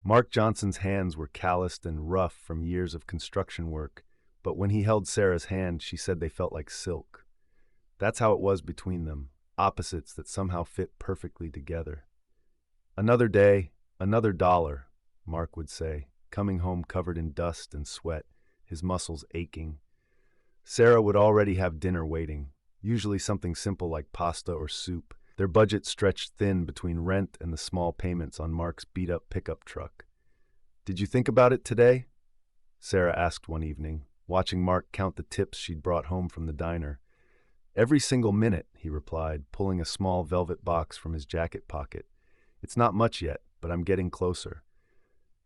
Mark Johnson's hands were calloused and rough from years of construction work, but when he held Sarah's hand, she said they felt like silk. That's how it was between them, opposites that somehow fit perfectly together. "Another day, another dollar," Mark would say, coming home covered in dust and sweat, his muscles aching. Sarah would already have dinner waiting, usually something simple like pasta or soup. Their budget stretched thin between rent and the small payments on Mark's beat-up pickup truck. "Did you think about it today?" Sarah asked one evening, watching Mark count the tips she'd brought home from the diner. "Every single minute," he replied, pulling a small velvet box from his jacket pocket. "It's not much yet, but I'm getting closer."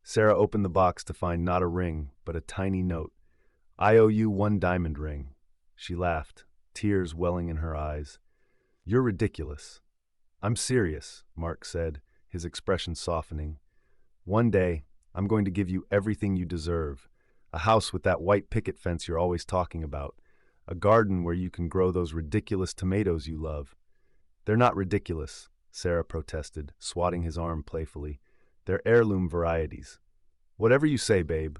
Sarah opened the box to find not a ring, but a tiny note. "I owe you one diamond ring." She laughed, tears welling in her eyes. "You're ridiculous." "I'm serious," Mark said, his expression softening. "One day, I'm going to give you everything you deserve. A house with that white picket fence you're always talking about. A garden where you can grow those ridiculous tomatoes you love." "They're not ridiculous," Sarah protested, swatting his arm playfully. "They're heirloom varieties." "Whatever you say, babe."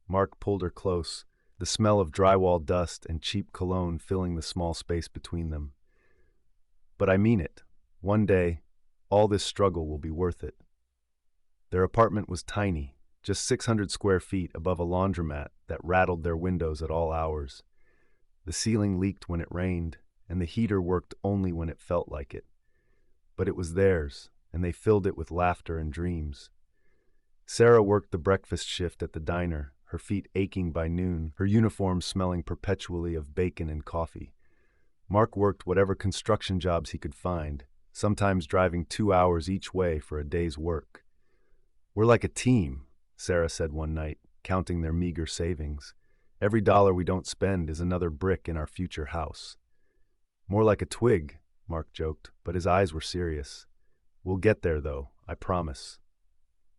Mark pulled her close, the smell of drywall dust and cheap cologne filling the small space between them. "But I mean it. One day, all this struggle will be worth it." Their apartment was tiny, just 600 square feet above a laundromat that rattled their windows at all hours. The ceiling leaked when it rained, and the heater worked only when it felt like it. But it was theirs, and they filled it with laughter and dreams. Sarah worked the breakfast shift at the diner, her feet aching by noon, her uniform smelling perpetually of bacon and coffee. Mark worked whatever construction jobs he could find, sometimes driving 2 hours each way for a day's work. "We're like a team," Sarah said one night, counting their meager savings. "Every dollar we don't spend is another brick in our future house." "More like a twig," Mark joked, but his eyes were serious. "We'll get there, though, I promise."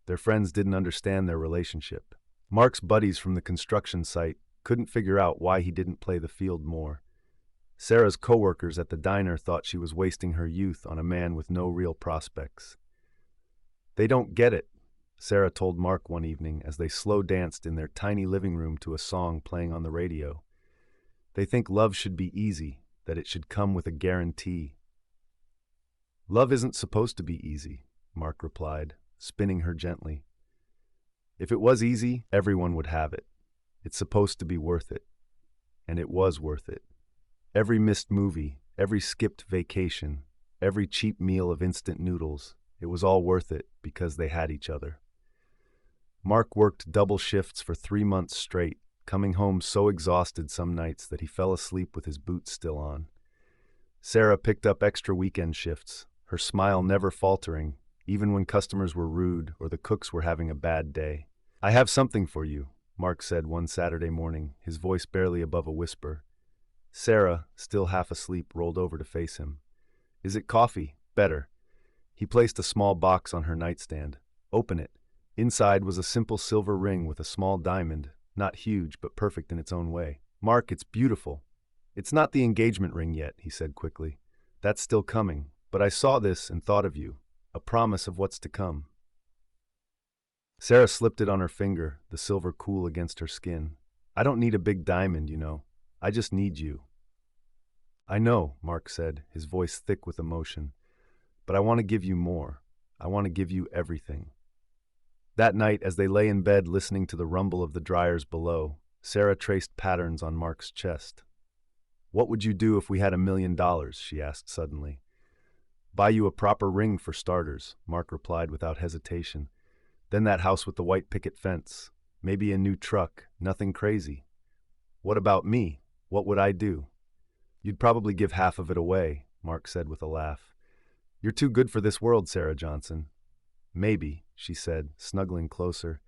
Their friends didn't understand their relationship. Mark's buddies from the construction site couldn't figure out why he didn't play the field more. Sarah's coworkers at the diner thought she was wasting her youth on a man with no real prospects. "They don't get it," Sarah told Mark one evening as they slow danced in their tiny living room to a song playing on the radio. "They think love should be easy, that it should come with a guarantee." "Love isn't supposed to be easy," Mark replied, spinning her gently. "If it was easy, everyone would have it. It's supposed to be worth it." And it was worth it. Every missed movie, every skipped vacation, every cheap meal of instant noodles, it was all worth it because they had each other. Mark worked double shifts for 3 months straight, coming home so exhausted some nights that he fell asleep with his boots still on. Sarah picked up extra weekend shifts, her smile never faltering, even when customers were rude or the cooks were having a bad day. "I have something for you," Mark said one Saturday morning, his voice barely above a whisper. Sarah, still half asleep, rolled over to face him. "Is it coffee? Better." He placed a small box on her nightstand. "Open it." Inside was a simple silver ring with a small diamond, not huge but perfect in its own way. "Mark, it's beautiful." "It's not the engagement ring yet," he said quickly. "That's still coming, but I saw this and thought of you, a promise of what's to come." Sarah slipped it on her finger, the silver cool against her skin. "I don't need a big diamond, you know. I just need you." "I know," Mark said, his voice thick with emotion. "But I want to give you more. I want to give you everything." That night, as they lay in bed listening to the rumble of the dryers below, Sarah traced patterns on Mark's chest. "What would you do if we had $1 million?" she asked suddenly. "Buy you a proper ring for starters," Mark replied without hesitation. "Then that house with the white picket fence. Maybe a new truck, nothing crazy." "What about me? What would I do?" "You'd probably give half of it away," Mark said with a laugh. "You're too good for this world, Sarah Johnson." "Maybe," she said, snuggling closer.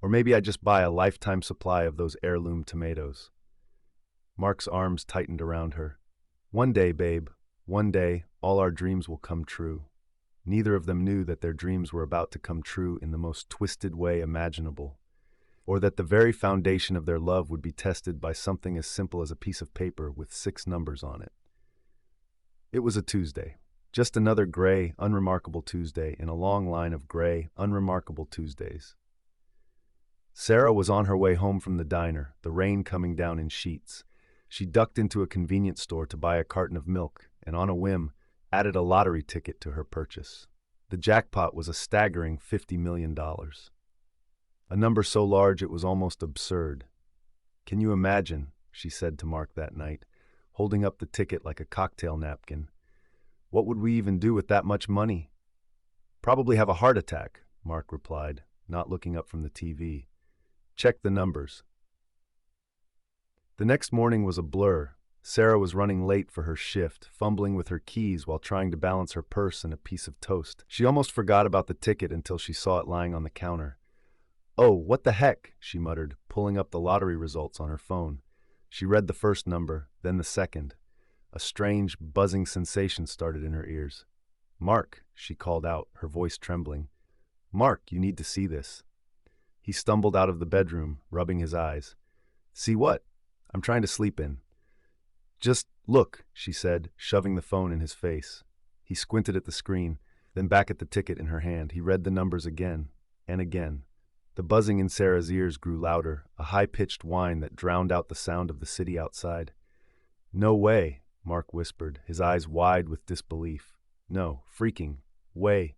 "Or maybe I'd just buy a lifetime supply of those heirloom tomatoes." Mark's arms tightened around her. "One day, babe, one day, all our dreams will come true." Neither of them knew that their dreams were about to come true in the most twisted way imaginable, or that the very foundation of their love would be tested by something as simple as a piece of paper with 6 numbers on it. It was a Tuesday. Just another gray, unremarkable Tuesday in a long line of gray, unremarkable Tuesdays. Sarah was on her way home from the diner, the rain coming down in sheets. She ducked into a convenience store to buy a carton of milk and, on a whim, added a lottery ticket to her purchase. The jackpot was a staggering $50 million. A number so large it was almost absurd. "Can you imagine," she said to Mark that night, holding up the ticket like a cocktail napkin. "What would we even do with that much money?" "Probably have a heart attack," Mark replied, not looking up from the TV. "Check the numbers." The next morning was a blur. Sarah was running late for her shift, fumbling with her keys while trying to balance her purse and a piece of toast. She almost forgot about the ticket until she saw it lying on the counter. "Oh, what the heck?" she muttered, pulling up the lottery results on her phone. She read the first number, then the second. A strange, buzzing sensation started in her ears. "Mark," she called out, her voice trembling. "Mark, you need to see this." He stumbled out of the bedroom, rubbing his eyes. "See what?" "I'm trying to sleep in." "Just look," she said, shoving the phone in his face. He squinted at the screen, then back at the ticket in her hand. He read the numbers again and again. The buzzing in Sarah's ears grew louder, a high-pitched whine that drowned out the sound of the city outside. "No way," Mark whispered, his eyes wide with disbelief. "No, freaking way."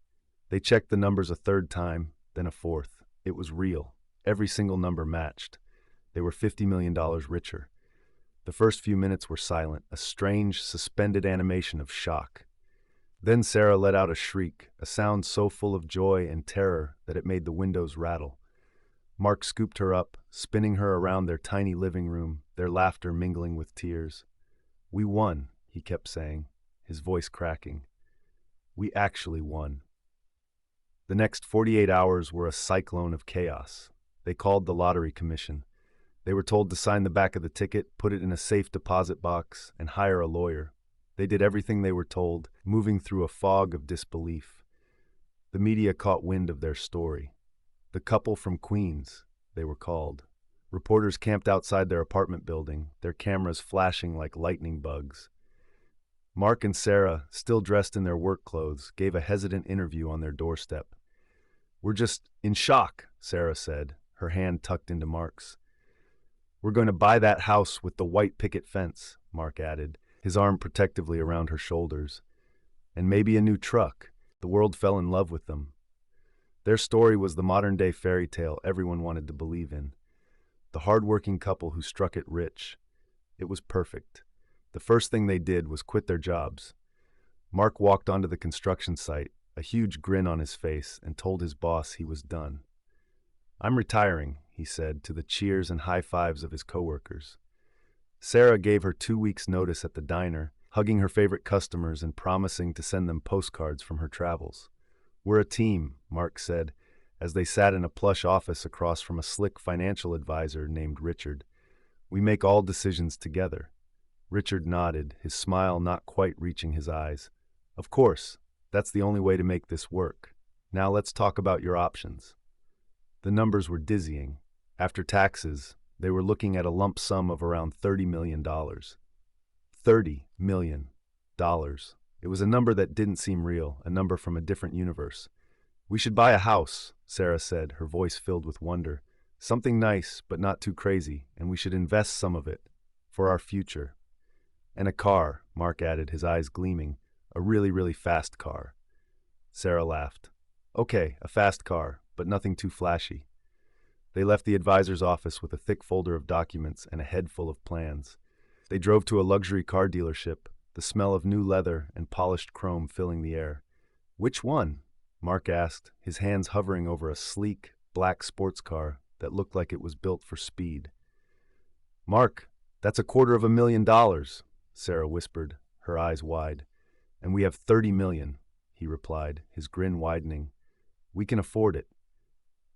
They checked the numbers a third time, then a fourth. It was real. Every single number matched. They were $50 million richer. The first few minutes were silent, a strange, suspended animation of shock. Then Sarah let out a shriek, a sound so full of joy and terror that it made the windows rattle. Mark scooped her up, spinning her around their tiny living room, their laughter mingling with tears. "We won," he kept saying, his voice cracking. "We actually won." The next 48 hours were a cyclone of chaos. They called the lottery commission. They were told to sign the back of the ticket, put it in a safe deposit box, and hire a lawyer. They did everything they were told, moving through a fog of disbelief. The media caught wind of their story. The couple from Queens, they were called. Reporters camped outside their apartment building, their cameras flashing like lightning bugs. Mark and Sarah, still dressed in their work clothes, gave a hesitant interview on their doorstep. "We're just in shock," Sarah said, her hand tucked into Mark's. "We're going to buy that house with the white picket fence," Mark added, his arm protectively around her shoulders. "And maybe a new truck." The world fell in love with them. Their story was the modern-day fairy tale everyone wanted to believe in. The hard-working couple who struck it rich. It was perfect. The first thing they did was quit their jobs. Mark walked onto the construction site, a huge grin on his face, and told his boss he was done. "I'm retiring," he said, to the cheers and high fives of his coworkers. Sarah gave her 2 weeks' notice at the diner, hugging her favorite customers and promising to send them postcards from her travels. "We're a team," Mark said, as they sat in a plush office across from a slick financial advisor named Richard. "We make all decisions together." Richard nodded, his smile not quite reaching his eyes. "Of course, that's the only way to make this work. Now let's talk about your options." The numbers were dizzying. After taxes, they were looking at a lump sum of around $30 million. $30 million. It was a number that didn't seem real, a number from a different universe. "We should buy a house," Sarah said, her voice filled with wonder. "Something nice, but not too crazy, and we should invest some of it for our future." "And a car," Mark added, his eyes gleaming. "A really, really fast car." Sarah laughed. "Okay, a fast car, but nothing too flashy." They left the advisor's office with a thick folder of documents and a head full of plans. They drove to a luxury car dealership, the smell of new leather and polished chrome filling the air. "Which one?" Mark asked, his hands hovering over a sleek, black sports car that looked like it was built for speed. "Mark, that's $250,000, Sarah whispered, her eyes wide. "And we have 30 million, he replied, his grin widening. "We can afford it."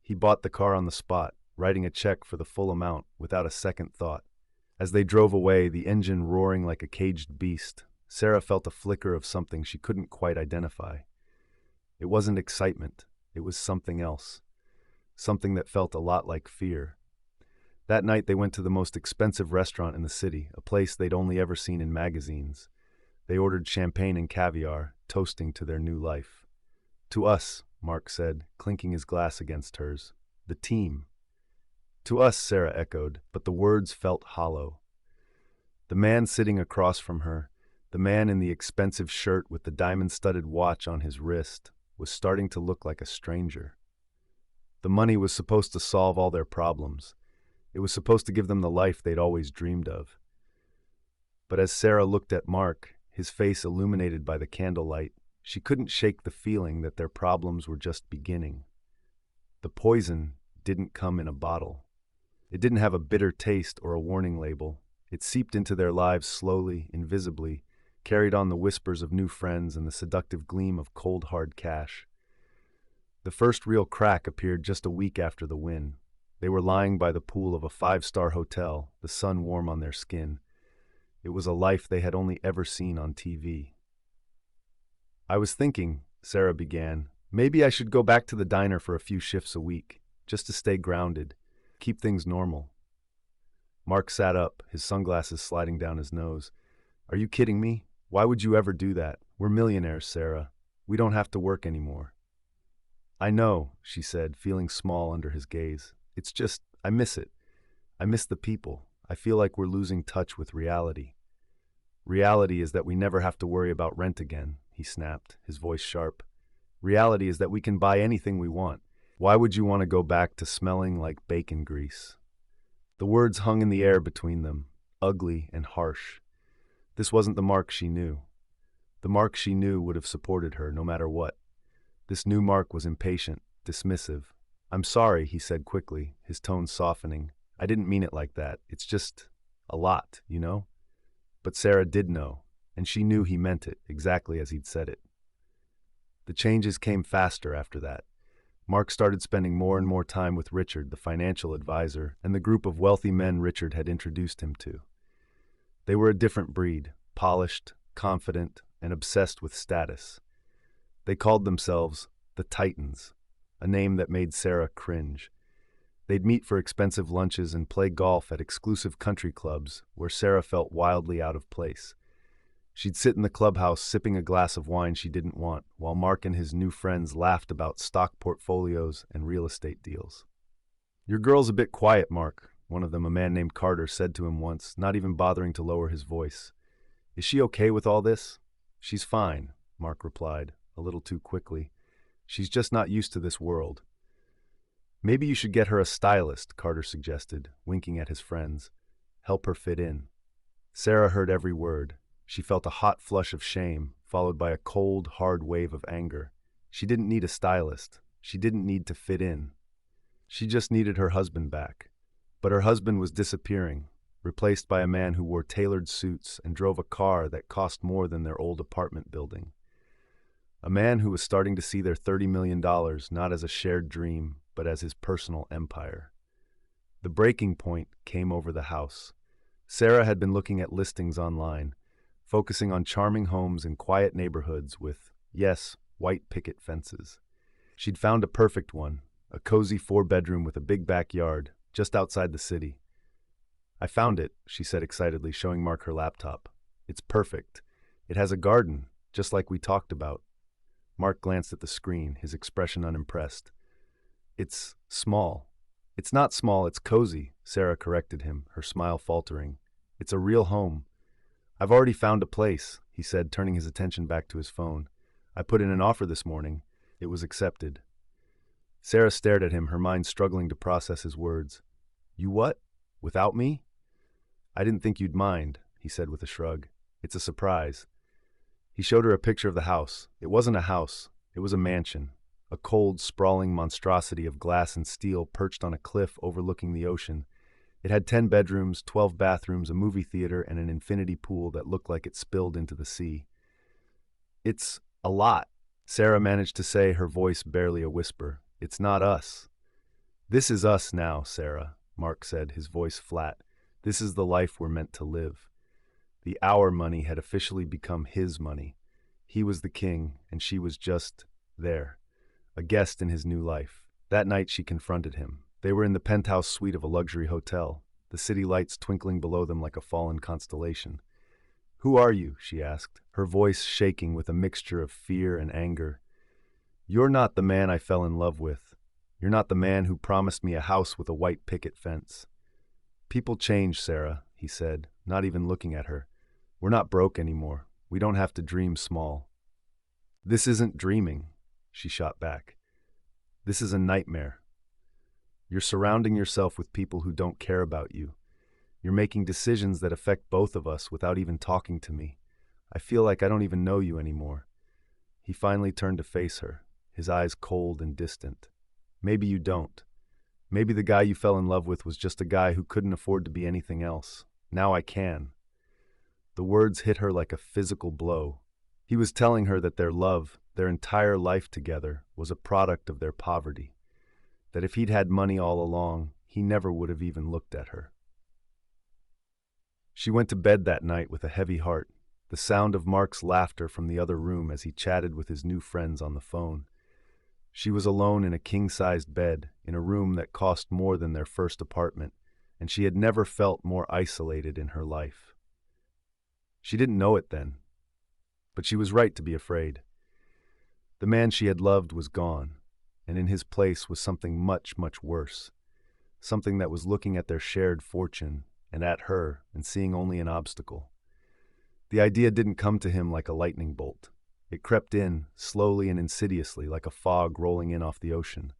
He bought the car on the spot, writing a check for the full amount without a second thought. As they drove away, the engine roaring like a caged beast, Sarah felt a flicker of something she couldn't quite identify. It wasn't excitement, it was something else. Something that felt a lot like fear. That night they went to the most expensive restaurant in the city, a place they'd only ever seen in magazines. They ordered champagne and caviar, toasting to their new life. "To us," Mark said, clinking his glass against hers. "The team." To us, Sarah echoed, but the words felt hollow. The man sitting across from her, the man in the expensive shirt with the diamond-studded watch on his wrist, was starting to look like a stranger. The money was supposed to solve all their problems. It was supposed to give them the life they'd always dreamed of. But as Sarah looked at Mark, his face illuminated by the candlelight, she couldn't shake the feeling that their problems were just beginning. The poison didn't come in a bottle. It didn't have a bitter taste or a warning label. It seeped into their lives slowly, invisibly, carried on the whispers of new friends and the seductive gleam of cold, hard cash. The first real crack appeared just a week after the win. They were lying by the pool of a five-star hotel, the sun warm on their skin. It was a life they had only ever seen on TV. "I was thinking," Sarah began, "maybe I should go back to the diner for a few shifts a week, just to stay grounded, keep things normal." Mark sat up, his sunglasses sliding down his nose. "Are you kidding me? Why would you ever do that? We're millionaires, Sarah. We don't have to work anymore." "I know," she said, feeling small under his gaze. "It's just, I miss it. I miss the people. I feel like we're losing touch with reality." "Reality is that we never have to worry about rent again," he snapped, his voice sharp. "Reality is that we can buy anything we want. Why would you want to go back to smelling like bacon grease?" The words hung in the air between them, ugly and harsh. This wasn't the Mark she knew. The Mark she knew would have supported her no matter what. This new Mark was impatient, dismissive. "I'm sorry," he said quickly, his tone softening. "I didn't mean it like that. It's just a lot, you know?" But Sarah did know, and she knew he meant it, exactly as he'd said it. The changes came faster after that. Mark started spending more and more time with Richard, the financial advisor, and the group of wealthy men Richard had introduced him to. They were a different breed, polished, confident, and obsessed with status. They called themselves the Titans, a name that made Sarah cringe. They'd meet for expensive lunches and play golf at exclusive country clubs where Sarah felt wildly out of place. She'd sit in the clubhouse sipping a glass of wine she didn't want, while Mark and his new friends laughed about stock portfolios and real estate deals. "Your girl's a bit quiet, Mark," one of them, a man named Carter, said to him once, not even bothering to lower his voice. "Is she okay with all this?" "She's fine," Mark replied, a little too quickly. "She's just not used to this world." "Maybe you should get her a stylist," Carter suggested, winking at his friends. "Help her fit in." Sarah heard every word. She felt a hot flush of shame, followed by a cold, hard wave of anger. She didn't need a stylist. She didn't need to fit in. She just needed her husband back. But her husband was disappearing, replaced by a man who wore tailored suits and drove a car that cost more than their old apartment building. A man who was starting to see their $30 million not as a shared dream, but as his personal empire. The breaking point came over the house. Sarah had been looking at listings online, focusing on charming homes in quiet neighborhoods with, yes, white picket fences. She'd found a perfect one, a cozy 4-bedroom with a big backyard, just outside the city. "I found it," she said excitedly, showing Mark her laptop. "It's perfect. It has a garden, just like we talked about." Mark glanced at the screen, his expression unimpressed. "It's small." "It's not small, it's cozy," Sarah corrected him, her smile faltering. "It's a real home." "I've already found a place," he said, turning his attention back to his phone. "I put in an offer this morning. It was accepted." Sarah stared at him, her mind struggling to process his words. "You what? Without me?" "I didn't think you'd mind," he said with a shrug. "It's a surprise." He showed her a picture of the house. It wasn't a house. It was a mansion. A cold, sprawling monstrosity of glass and steel perched on a cliff overlooking the ocean. It had 10 bedrooms, 12 bathrooms, a movie theater, and an infinity pool that looked like it spilled into the sea. "It's a lot," Sarah managed to say, her voice barely a whisper. "It's not us." "This is us now, Sarah," Mark said, his voice flat. "This is the life we're meant to live." The our money had officially become his money. He was the king, and she was just there, a guest in his new life. That night she confronted him. They were in the penthouse suite of a luxury hotel, the city lights twinkling below them like a fallen constellation. "Who are you?" she asked, her voice shaking with a mixture of fear and anger. "You're not the man I fell in love with." You're not the man who promised me a house with a white picket fence." "People change, Sarah," he said, not even looking at her. "We're not broke anymore. We don't have to dream small." "This isn't dreaming," she shot back. "This is a nightmare. You're surrounding yourself with people who don't care about you. You're making decisions that affect both of us without even talking to me. I feel like I don't even know you anymore." He finally turned to face her, his eyes cold and distant. "Maybe you don't. Maybe the guy you fell in love with was just a guy who couldn't afford to be anything else. Now I can." The words hit her like a physical blow. He was telling her that their love, their entire life together, was a product of their poverty. That if he'd had money all along, he never would have even looked at her. She went to bed that night with a heavy heart, the sound of Mark's laughter from the other room as he chatted with his new friends on the phone. She was alone in a king-sized bed, in a room that cost more than their first apartment, and she had never felt more isolated in her life. She didn't know it then, but she was right to be afraid. The man she had loved was gone, and in his place was something much, much worse. Something that was looking at their shared fortune, and at her, and seeing only an obstacle. The idea didn't come to him like a lightning bolt. It crept in, slowly and insidiously, like a fog rolling in off the ocean.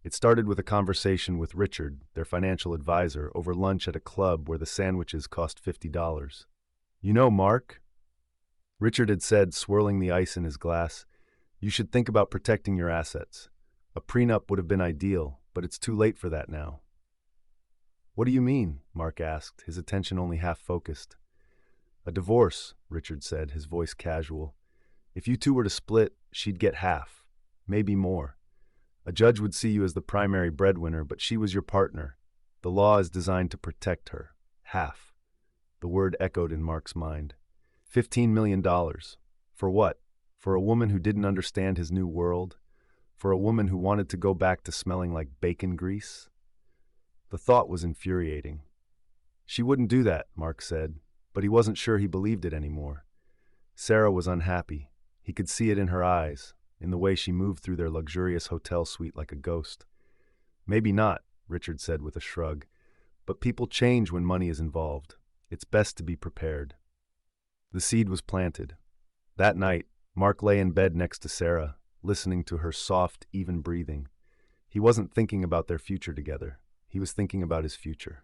It started with a conversation with Richard, their financial advisor, over lunch at a club where the sandwiches cost $50. "You know, Mark," Richard had said, swirling the ice in his glass, "you should think about protecting your assets. A prenup would have been ideal, but it's too late for that now." "What do you mean?" Mark asked, his attention only half-focused. "A divorce," Richard said, his voice casual. "If you two were to split, she'd get half, maybe more. A judge would see you as the primary breadwinner, but she was your partner. The law is designed to protect her. Half." The word echoed in Mark's mind. $15 million. For what? For a woman who didn't understand his new world? For a woman who wanted to go back to smelling like bacon grease? The thought was infuriating. She wouldn't do that, Mark said, but he wasn't sure he believed it anymore. Sarah was unhappy. He could see it in her eyes, in the way she moved through their luxurious hotel suite like a ghost. "Maybe not," Richard said with a shrug, "but people change when money is involved. It's best to be prepared." The seed was planted. That night, Mark lay in bed next to Sarah, listening to her soft, even breathing. He wasn't thinking about their future together. He was thinking about his future.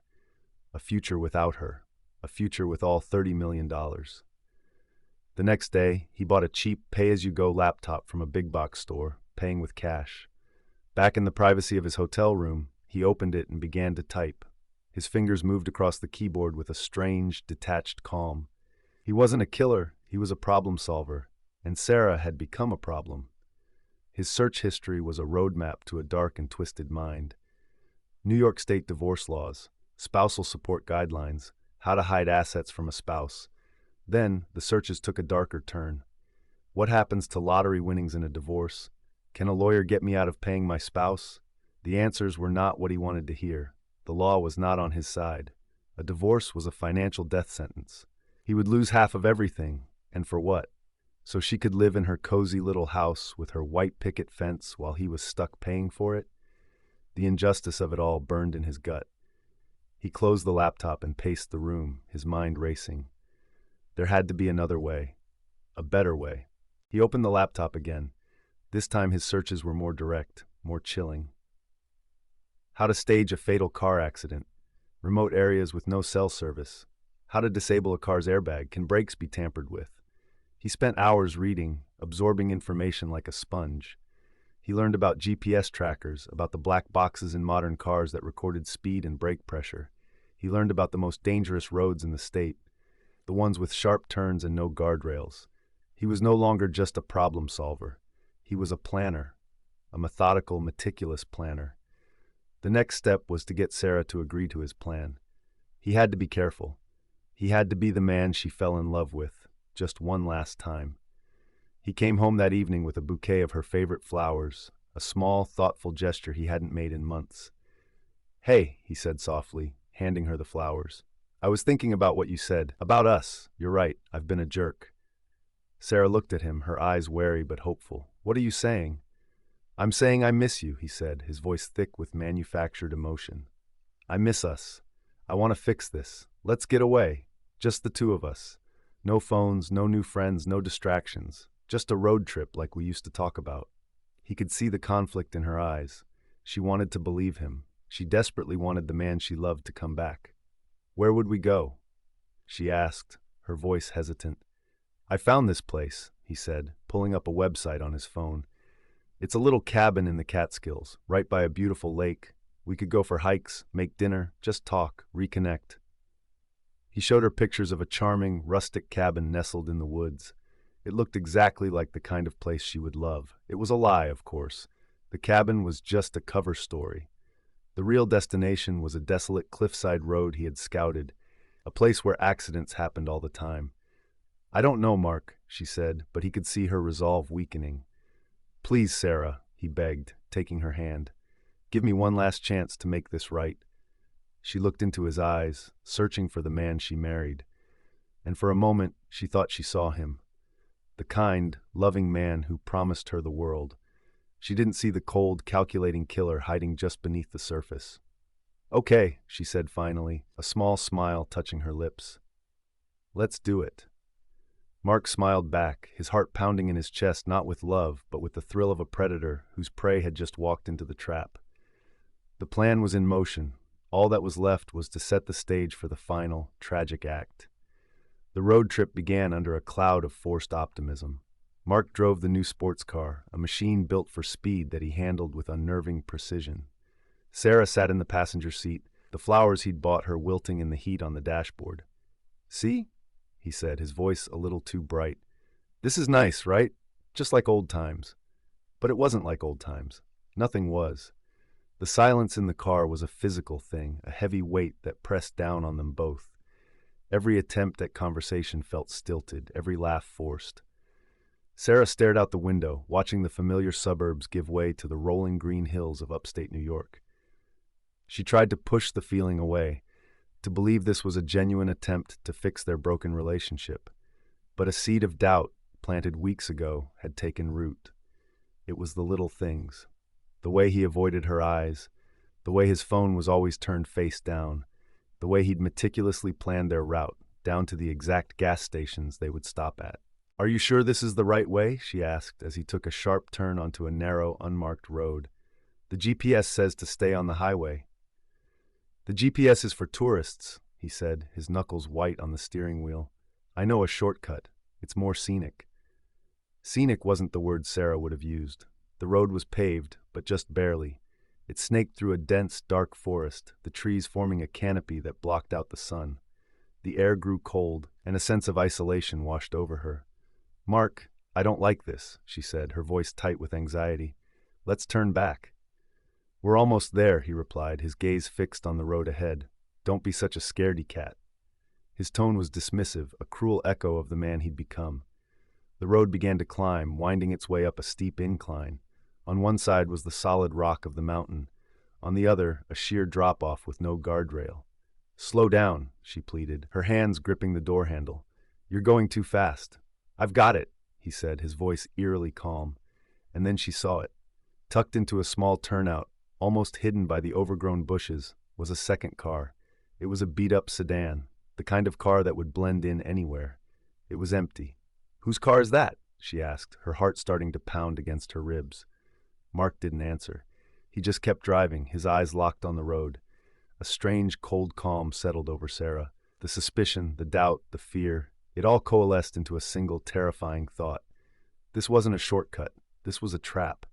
A future without her. A future with all $30 million. The next day, he bought a cheap pay-as-you-go laptop from a big-box store, paying with cash. Back in the privacy of his hotel room, he opened it and began to type. His fingers moved across the keyboard with a strange, detached calm. He wasn't a killer, he was a problem solver, and Sarah had become a problem. His search history was a roadmap to a dark and twisted mind. New York State divorce laws, spousal support guidelines, how to hide assets from a spouse. Then, the searches took a darker turn. What happens to lottery winnings in a divorce? Can a lawyer get me out of paying my spouse? The answers were not what he wanted to hear. The law was not on his side. A divorce was a financial death sentence. He would lose half of everything, and for what? So she could live in her cozy little house with her white picket fence while he was stuck paying for it? The injustice of it all burned in his gut. He closed the laptop and paced the room, his mind racing. There had to be another way. A better way. He opened the laptop again. This time his searches were more direct, more chilling. How to stage a fatal car accident. Remote areas with no cell service. How to disable a car's airbag. Can brakes be tampered with? He spent hours reading, absorbing information like a sponge. He learned about GPS trackers, about the black boxes in modern cars that recorded speed and brake pressure. He learned about the most dangerous roads in the state, the ones with sharp turns and no guardrails. He was no longer just a problem solver. He was a planner, a methodical, meticulous planner. The next step was to get Sarah to agree to his plan. He had to be careful. He had to be the man she fell in love with, just one last time. He came home that evening with a bouquet of her favorite flowers, a small, thoughtful gesture he hadn't made in months. "Hey," he said softly, handing her the flowers. "I was thinking about what you said. About us. You're right, I've been a jerk." Sarah looked at him, her eyes wary but hopeful. "What are you saying?" I'm saying I miss you, he said, his voice thick with manufactured emotion. I miss us. I want to fix this. Let's get away. Just the two of us. No phones, no new friends, no distractions. Just a road trip like we used to talk about. He could see the conflict in her eyes. She wanted to believe him. She desperately wanted the man she loved to come back. Where would we go? She asked, her voice hesitant. I found this place, he said, pulling up a website on his phone. It's a little cabin in the Catskills, right by a beautiful lake. We could go for hikes, make dinner, just talk, reconnect. He showed her pictures of a charming, rustic cabin nestled in the woods. It looked exactly like the kind of place she would love. It was a lie, of course. The cabin was just a cover story. The real destination was a desolate cliffside road he had scouted, a place where accidents happened all the time. I don't know, Mark, she said, but he could see her resolve weakening. Please, Sarah, he begged, taking her hand. Give me one last chance to make this right. She looked into his eyes, searching for the man she married. And for a moment, she thought she saw him. The kind, loving man who promised her the world. She didn't see the cold, calculating killer hiding just beneath the surface. Okay, she said finally, a small smile touching her lips. Let's do it. Mark smiled back, his heart pounding in his chest not with love, but with the thrill of a predator whose prey had just walked into the trap. The plan was in motion. All that was left was to set the stage for the final, tragic act. The road trip began under a cloud of forced optimism. Mark drove the new sports car, a machine built for speed that he handled with unnerving precision. Sarah sat in the passenger seat, the flowers he'd bought her wilting in the heat on the dashboard. See? He said, his voice a little too bright. This is nice, right? Just like old times. But it wasn't like old times. Nothing was. The silence in the car was a physical thing, a heavy weight that pressed down on them both. Every attempt at conversation felt stilted, every laugh forced. Sarah stared out the window, watching the familiar suburbs give way to the rolling green hills of upstate New York. She tried to push the feeling away, to believe this was a genuine attempt to fix their broken relationship. But a seed of doubt, planted weeks ago, had taken root. It was the little things. The way he avoided her eyes, the way his phone was always turned face down, the way he'd meticulously planned their route, down to the exact gas stations they would stop at. Are you sure this is the right way? She asked as he took a sharp turn onto a narrow, unmarked road. The GPS says to stay on the highway. The GPS is for tourists, he said, his knuckles white on the steering wheel. I know a shortcut. It's more scenic. Scenic wasn't the word Sarah would have used. The road was paved, but just barely. It snaked through a dense, dark forest, the trees forming a canopy that blocked out the sun. The air grew cold, and a sense of isolation washed over her. Mark, I don't like this, she said, her voice tight with anxiety. Let's turn back. We're almost there, he replied, his gaze fixed on the road ahead. Don't be such a scaredy cat. His tone was dismissive, a cruel echo of the man he'd become. The road began to climb, winding its way up a steep incline. On one side was the solid rock of the mountain. On the other, a sheer drop-off with no guardrail. Slow down, she pleaded, her hands gripping the door handle. You're going too fast. I've got it, he said, his voice eerily calm. And then she saw it. Tucked into a small turnout, almost hidden by the overgrown bushes, was a second car. It was a beat-up sedan, the kind of car that would blend in anywhere. It was empty. Whose car is that? She asked, her heart starting to pound against her ribs. Mark didn't answer. He just kept driving, his eyes locked on the road. A strange, cold calm settled over Sarah. The suspicion, the doubt, the fear, it all coalesced into a single terrifying thought. This wasn't a shortcut. This was a trap.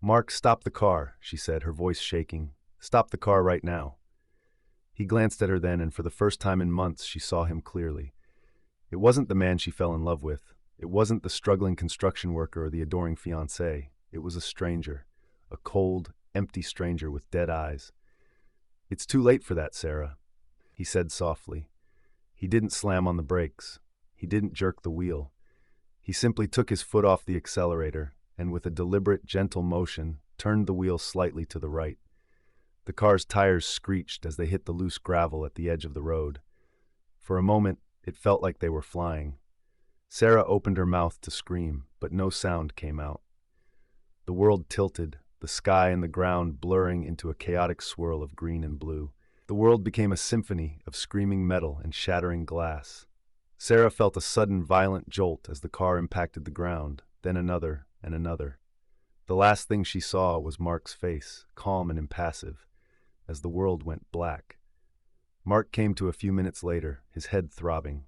Mark, stop the car, she said, her voice shaking. Stop the car right now. He glanced at her then, and for the first time in months, she saw him clearly. It wasn't the man she fell in love with. It wasn't the struggling construction worker or the adoring fiancé. It was a stranger, a cold, empty stranger with dead eyes. It's too late for that, Sarah, he said softly. He didn't slam on the brakes. He didn't jerk the wheel. He simply took his foot off the accelerator and, with a deliberate, gentle motion, turned the wheel slightly to the right. The car's tires screeched as they hit the loose gravel at the edge of the road. For a moment, it felt like they were flying. Sarah opened her mouth to scream, but no sound came out. The world tilted, the sky and the ground blurring into a chaotic swirl of green and blue. The world became a symphony of screaming metal and shattering glass. Sarah felt a sudden violent jolt as the car impacted the ground, then another and another. The last thing she saw was Mark's face, calm and impassive, as the world went black. Mark came to a few minutes later, his head throbbing.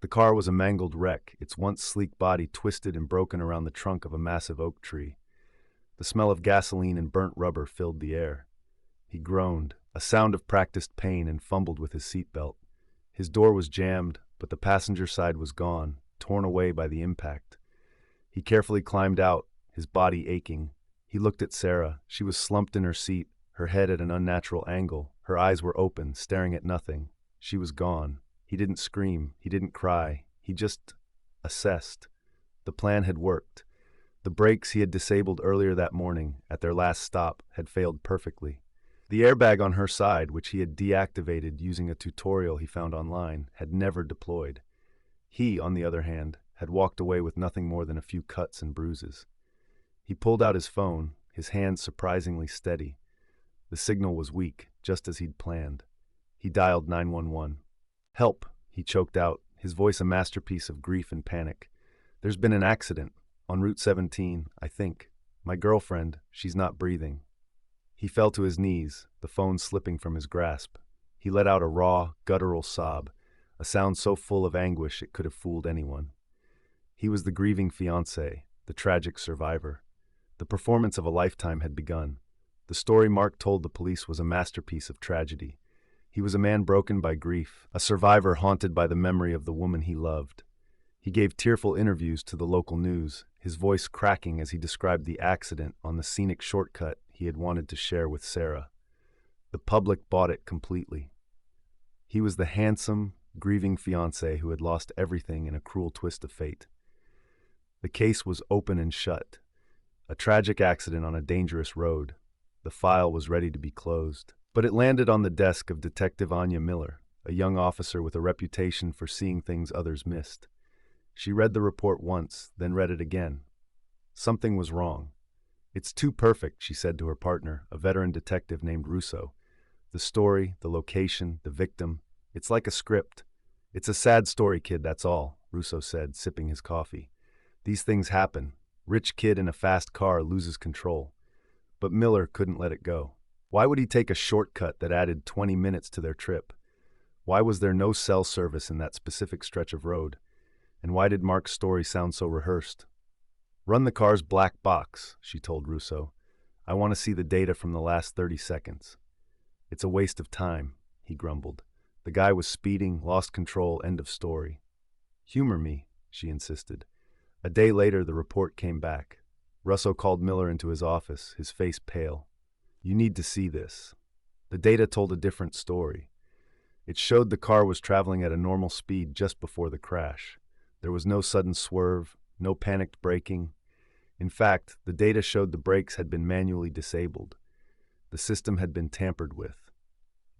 The car was a mangled wreck, its once sleek body twisted and broken around the trunk of a massive oak tree. The smell of gasoline and burnt rubber filled the air. He groaned, a sound of practiced pain, and fumbled with his seatbelt. His door was jammed, but the passenger side was gone, torn away by the impact. He carefully climbed out, his body aching. He looked at Sarah. She was slumped in her seat, her head at an unnatural angle. Her eyes were open, staring at nothing. She was gone. He didn't scream. He didn't cry. He just assessed. The plan had worked. The brakes he had disabled earlier that morning, at their last stop, had failed perfectly. The airbag on her side, which he had deactivated using a tutorial he found online, had never deployed. He, on the other hand, had walked away with nothing more than a few cuts and bruises. He pulled out his phone, his hand surprisingly steady. The signal was weak, just as he'd planned. He dialed 911. "Help," he choked out, his voice a masterpiece of grief and panic. "There's been an accident. On Route 17, I think. My girlfriend, she's not breathing." He fell to his knees, the phone slipping from his grasp. He let out a raw, guttural sob, a sound so full of anguish it could have fooled anyone. He was the grieving fiancé, the tragic survivor. The performance of a lifetime had begun. The story Mark told the police was a masterpiece of tragedy. He was a man broken by grief, a survivor haunted by the memory of the woman he loved. He gave tearful interviews to the local news, his voice cracking as he described the accident on the scenic shortcut he had wanted to share with Sarah. The public bought it completely. He was the handsome, grieving fiancé who had lost everything in a cruel twist of fate. The case was open and shut. A tragic accident on a dangerous road. The file was ready to be closed. But it landed on the desk of Detective Anya Miller, a young officer with a reputation for seeing things others missed. She read the report once, then read it again. Something was wrong. "It's too perfect," she said to her partner, a veteran detective named Russo. "The story, the location, the victim, it's like a script." "It's a sad story, kid, that's all," Russo said, sipping his coffee. "These things happen. Rich kid in a fast car loses control." But Miller couldn't let it go. Why would he take a shortcut that added 20 minutes to their trip? Why was there no cell service in that specific stretch of road? And why did Mark's story sound so rehearsed? "Run the car's black box," she told Russo. "I want to see the data from the last 30 seconds. "It's a waste of time," he grumbled. "The guy was speeding, lost control, end of story." "Humor me," she insisted. A day later, the report came back. Russo called Miller into his office, his face pale. "You need to see this." The data told a different story. It showed the car was traveling at a normal speed just before the crash. There was no sudden swerve, no panicked braking. In fact, the data showed the brakes had been manually disabled. The system had been tampered with.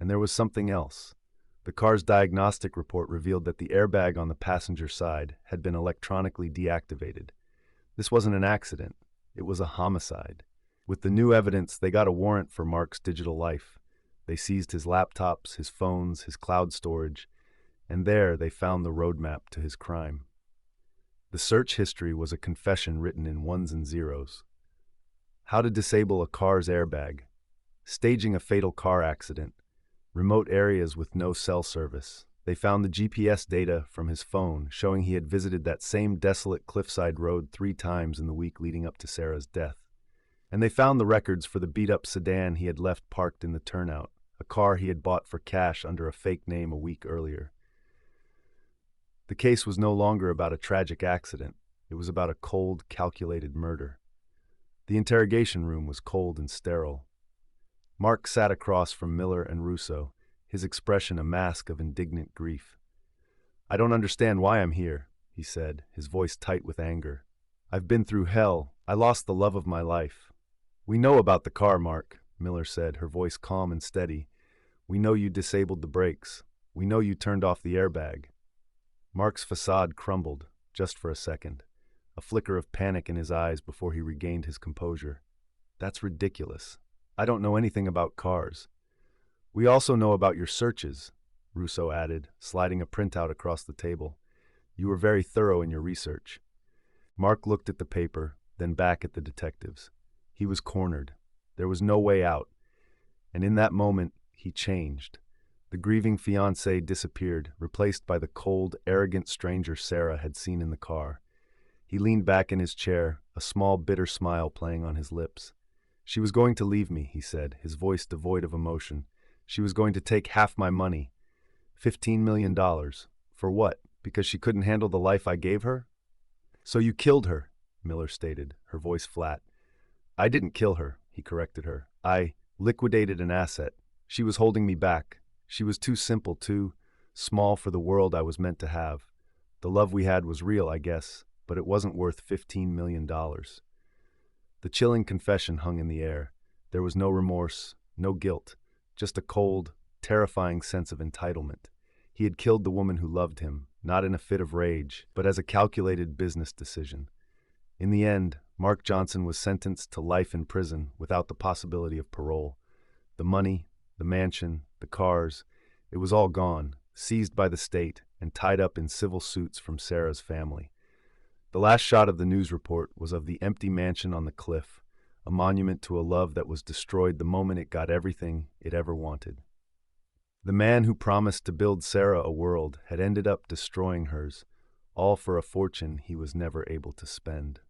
And there was something else. The car's diagnostic report revealed that the airbag on the passenger side had been electronically deactivated. This wasn't an accident. It was a homicide. With the new evidence, they got a warrant for Mark's digital life. They seized his laptops, his phones, his cloud storage, and there they found the roadmap to his crime. The search history was a confession written in ones and zeros. How to disable a car's airbag, staging a fatal car accident, remote areas with no cell service. They found the GPS data from his phone showing he had visited that same desolate Cliffside road 3 times in the week leading up to Sarah's death. And they found the records for the beat-up sedan he had left parked in the turnout, a car he had bought for cash under a fake name a week earlier. The case was no longer about a tragic accident. It was about a cold, calculated murder. The interrogation room was cold and sterile. Mark sat across from Miller and Russo, his expression a mask of indignant grief. "I don't understand why I'm here," he said, his voice tight with anger. "I've been through hell. I lost the love of my life." "We know about the car, Mark," Miller said, her voice calm and steady. "We know you disabled the brakes. We know you turned off the airbag." Mark's facade crumbled, just for a second. a flicker of panic in his eyes before he regained his composure. That's ridiculous. I don't know anything about cars. We also know about your searches, Russo added, sliding a printout across the table. You were very thorough in your research. Mark looked at the paper, then back at the detectives. He was cornered. There was no way out. And in that moment, he changed. The grieving fiancée disappeared, replaced by the cold, arrogant stranger Sarah had seen in the car. He leaned back in his chair, a small, bitter smile playing on his lips. She was going to leave me, he said, his voice devoid of emotion. She was going to take half my money. $15 million. For what? Because she couldn't handle the life I gave her? So you killed her, Miller stated, her voice flat. I didn't kill her, he corrected her. I liquidated an asset. She was holding me back. She was too simple, too small for the world I was meant to have. The love we had was real, I guess, but it wasn't worth $15 million. The chilling confession hung in the air. There was no remorse, no guilt, just a cold, terrifying sense of entitlement. He had killed the woman who loved him, not in a fit of rage, but as a calculated business decision. In the end, Mark Johnson was sentenced to life in prison without the possibility of parole. The money, the mansion, the cars, it was all gone, seized by the state, and tied up in civil suits from Sarah's family. The last shot of the news report was of the empty mansion on the cliff, a monument to a love that was destroyed the moment it got everything it ever wanted. The man who promised to build Sarah a world had ended up destroying hers, all for a fortune he was never able to spend.